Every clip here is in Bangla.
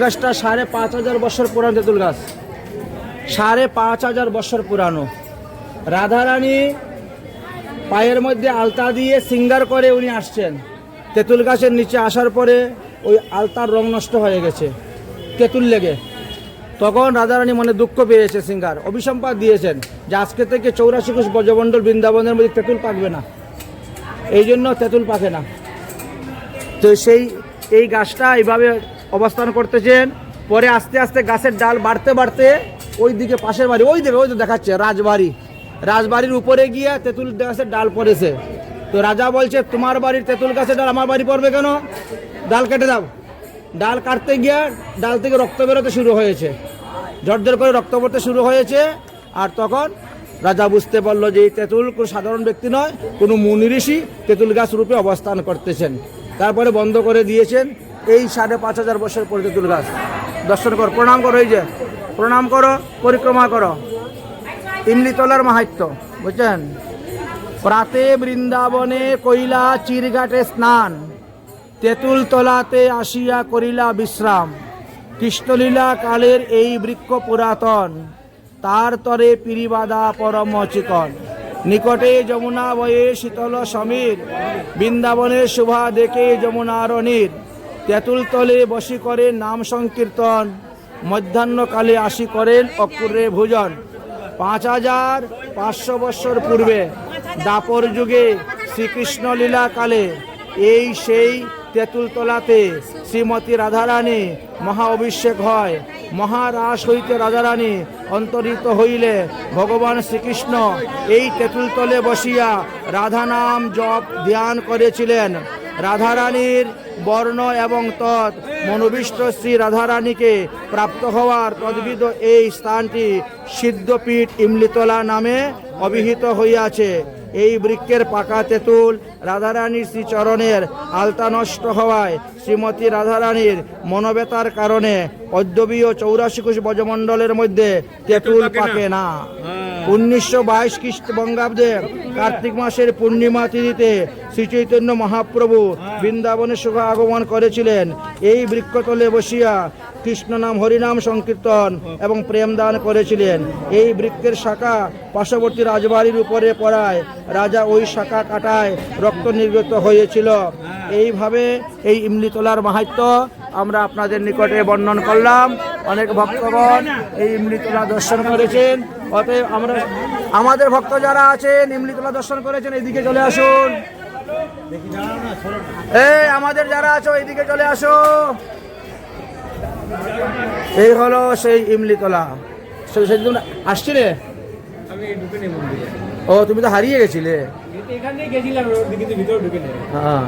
গাছটা ৫,৫০০ বছর পুরানো তেঁতুল গাছ, ৫,৫০০ বছর পুরানো। রাধারানী পায়ের মধ্যে আলতা দিয়ে সিঙ্গার করে উনি আসছেন। তেঁতুল গাছের নিচে আসার পরে ওই আলতার রং নষ্ট হয়ে গেছে তেঁতুল লেগে। তখন রাধারানী মনে দুঃখ পেয়েছে, সিঙ্গার অভিসম্পাদ দিয়েছেন যে আজকে থেকে ৮৪ কোষ ব্রজমণ্ডল বৃন্দাবনের মধ্যে তেঁতুল পাকবে না, এই জন্য তেঁতুল পাকে না। তো এই গাছটা এইভাবে অবস্থান করতেছেন। পরে আস্তে আস্তে গাছের ডাল বাড়তে বাড়তে ওই দিকে পাশের বাড়ি, ওই দিকে দেখাচ্ছে রাজবাড়ির উপরে গিয়ে তেঁতুল গাছের ডাল পড়েছে। তো রাজা বলছে, তোমার বাড়ির তেঁতুল গাছের ডাল আমার বাড়ি পড়বে কেন? ডাল কেটে দাও। ডাল কাটতে গিয়ে ডাল থেকে রক্ত বেরোতে শুরু হয়েছে, ঝরঝর করে রক্ত পড়তে শুরু হয়েছে। আর তখন রাজা বুঝতে পারলো যে এই তেঁতুল কোনো সাধারণ ব্যক্তি নয়, কোনো মুনি ঋষি তেঁতুল গাছ রূপে অবস্থান করতেছেন। তারপরে বন্ধ করে দিয়েছেন। এই ৫,৫০০ বছর পরে তেঁতুল গাছ দর্শন করো, প্রণাম করো, এই যে প্রণাম করো, পরিক্রমা করো। ইমলিতলার মাহাত্ম্য বুঝছেন? প্রাতে বৃন্দাবনে কইলা চিরঘাটে স্নান, তেঁতুল তলাতে আসিয়া করিলা বিশ্রাম। কৃষ্ণলীলা কালের এই বৃক্ষ পুরাতন, তার তরে পিরিবাদা পরম চিকন। নিকটে যমুনা বয়ে শীতল সমীর, বৃন্দাবনের শোভা দেখে যমুনার নীর। তেঁতুল তলে বসি করেন নাম সংকীর্তন, মধ্যাহ্নকালে আসি করেন অকুরে ভোজন। ৫,৫০০ বৎসর পূর্বে দাপর যুগে শ্রীকৃষ্ণ লীলা কালে এই সেই তেঁতুল তলাতে শ্রীমতী রাধারানী মহা অভিষেক হয়। মহারাস হইতে রাধারানী অন্তরিত হইলে ভগবান শ্রীকৃষ্ণ এই তেঁতুল তলে বসিয়া রাধা নাম জপ ধ্যান করেছিলেন। রাধারানীর বর্ণ এবং তৎ মনোবিষ্ট শ্রী রাধারানীকে প্রাপ্ত হওয়ার তদ্বিদ এই স্থানটি সিদ্ধপীঠ ইমলিতলা নামে অভিহিত হইয়াছে। এই বৃক্ষের পাকা তেঁতুল রাধারানীর শ্রীচরণের আলতা নষ্ট হওয়ায় শ্রীমতী রাধারানীর মনোবেতার কারণে অদ্যবীয় ৮৪ কোষ ব্রজমণ্ডলের মধ্যে তেঁতুল পাকে না। ১৯২২ খ্রিস্টবঙ্গাব্দে কার্তিক মাসের পূর্ণিমা তিথিতে শ্রীচৈতন্য মহাপ্রভু বৃন্দাবনে শুভ আগমন করেছিলেন। এই বৃক্ষতলে বসিয়া কৃষ্ণ নাম হরিনাম সংকীর্তন এবং প্রেম দান করেছিলেন। এই বৃক্ষের শাখা পার্শ্ববর্তী রাজবাড়ির উপরে পড়ায় রাজা ওই শাখা কাটায় রক্ত নির্গত হয়েছিল। এইভাবে এই ইমলিতলার মাহাত্ম্য আমরা আপনাদের নিকটে বর্ণন করলাম। অনেক ভক্তগণ এই ইমলিতলা দর্শন করেছেন। অতএব আমাদের ভক্ত যারা আছেন ইমলিতলা দর্শন করেছেন, এইদিকে চলে আসুন। আমাদের যারা আছো এইদিকে চলে আসো। এই হলো সেই ইমলিতলা। সেদিন আসছিলে? ও, তুমি তো হারিয়ে গেছিলে। হ্যাঁ,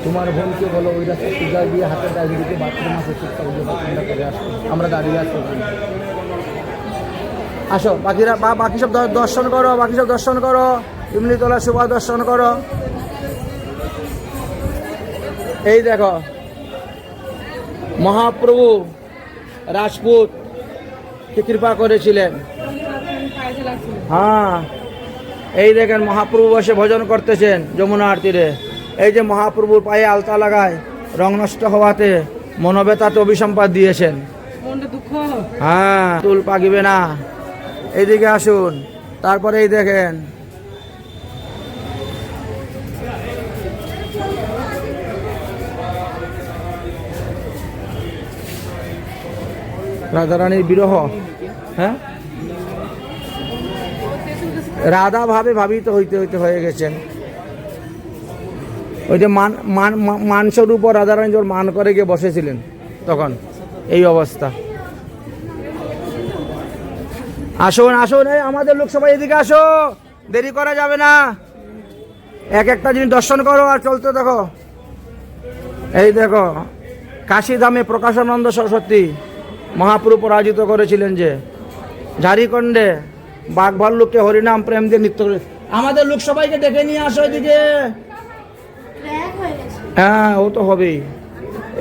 তোমার বোনকে বলো ওই রাস্তা পূজা দিয়ে হাতের ডায়রিতে বাথরুম আছে, বাথরুমটা করে আসো। আমরা দাঁড়িয়ে আসবো। আসো, বাকি সব দর্শন করো, ইমলিতলা শোভা দর্শন করো। এই দেখো, মহাপ্রভু রাজপুত কে কৃপা করেছিলেন। হ্যাঁ, এই দেখেন মহাপ্রভু বসে ভজন করতেছেন যমুনার তীরে। এই যে মহাপ্রভুর পায়ে আলতা লাগায় রং নষ্ট হওয়াতে মনোবেতাতে অভিসম্পাদ দিয়েছেন। হ্যাঁ, তুল পাকিবে না। এইদিকে আসুন। তারপরে এই দেখেন রাধারানীর বিরহ। হ্যাঁ, রাধা ভাবে ভাবিত হইতে হয়ে গেছেন। ওই যে মানস্বরূপ রাধারানী যখন মান করে গিয়ে বসেছিলেন, তখন এই অবস্থা। আসুন আসুন, এই আমাদের লোক সবাই এদিকে আসো, দেরি করা যাবে না। এক একটা জিনিস দর্শন করো আর চলতে দেখো। এই দেখো, কাশীধামে প্রকাশানন্দ সরস্বতী মহাপ্রভু পরাজিত করেছিলেন যে ঝাড়িখণ্ডে বাঘ ভাল্লুককে হরিনাম প্রেম দিয়ে নৃত্য করে। আমাদের লোক সবাইকে ডেকে নিয়ে আসো এদিকে। হ্যাঁ, ও তো হবেই।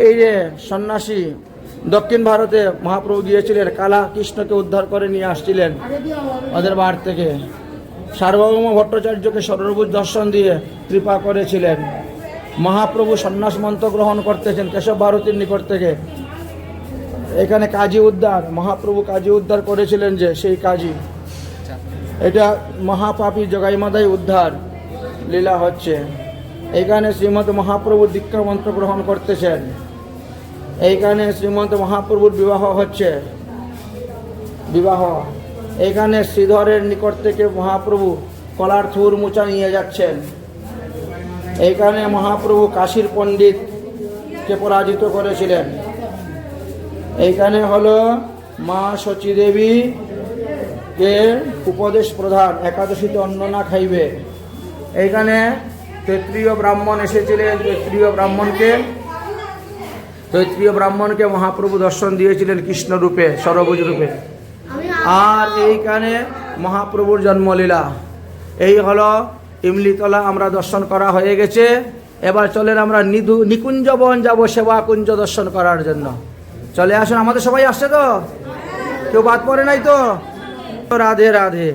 এই যে সন্ন্যাসী দক্ষিণ ভারতে মহাপ্রভু গিয়েছিলেন, কালা কৃষ্ণকে উদ্ধার করে নিয়ে আসছিলেন ওদের বাড়ি থেকে। সার্বভৌম ভট্টাচার্যকে সর্বভূত দর্শন দিয়ে কৃপা করেছিলেন। মহাপ্রভু সন্ন্যাস মন্ত্র গ্রহণ করতেছেন কেশব ভারতীর নিকট থেকে। এখানে কাজী উদ্ধার, মহাপ্রভু কাজী উদ্ধার করেছিলেন, যে সেই কাজী। এটা মহাপাপী জগাইমাদাই উদ্ধার লীলা হচ্ছে। এইখানে শ্রীমন্ত মহাপ্রভুর দীক্ষা মন্ত্র গ্রহণ করতেছেন। এইখানে শ্রীমন্ত মহাপ্রভুর বিবাহ হচ্ছে, বিবাহ। এইখানে শ্রীধরের নিকট থেকে মহাপ্রভু কলার থুর মুচা নিয়ে যাচ্ছেন। এইখানে মহাপ্রভু কাশীর পণ্ডিতকে পরাজিত করেছিলেন। এইখানে হলো মা শচীদেবী কে উপদেশ প্রধান, একাদশীতে অন্ন না খাইবে। এইখানে তৈত্রীয় ব্রাহ্মণ এসেছিলেন, তৈত্রীয় ব্রাহ্মণকে মহাপ্রভু দর্শন দিয়েছিলেন কৃষ্ণ রূপে, সরভুজ রূপে। আর এইখানে মহাপ্রভুর জন্মলীলা। এই হলো ইমলিতলা আমরা দর্শন করা হয়ে গেছে। এবার চলেন আমরা নিকুঞ্জবন যাব সেবা কুঞ্জ দর্শন করার জন্য। চলে আসুন, আমাদের সবাই আসছে তো, কেউ বাদ পড়ে নাই তো? রাধে রাধে।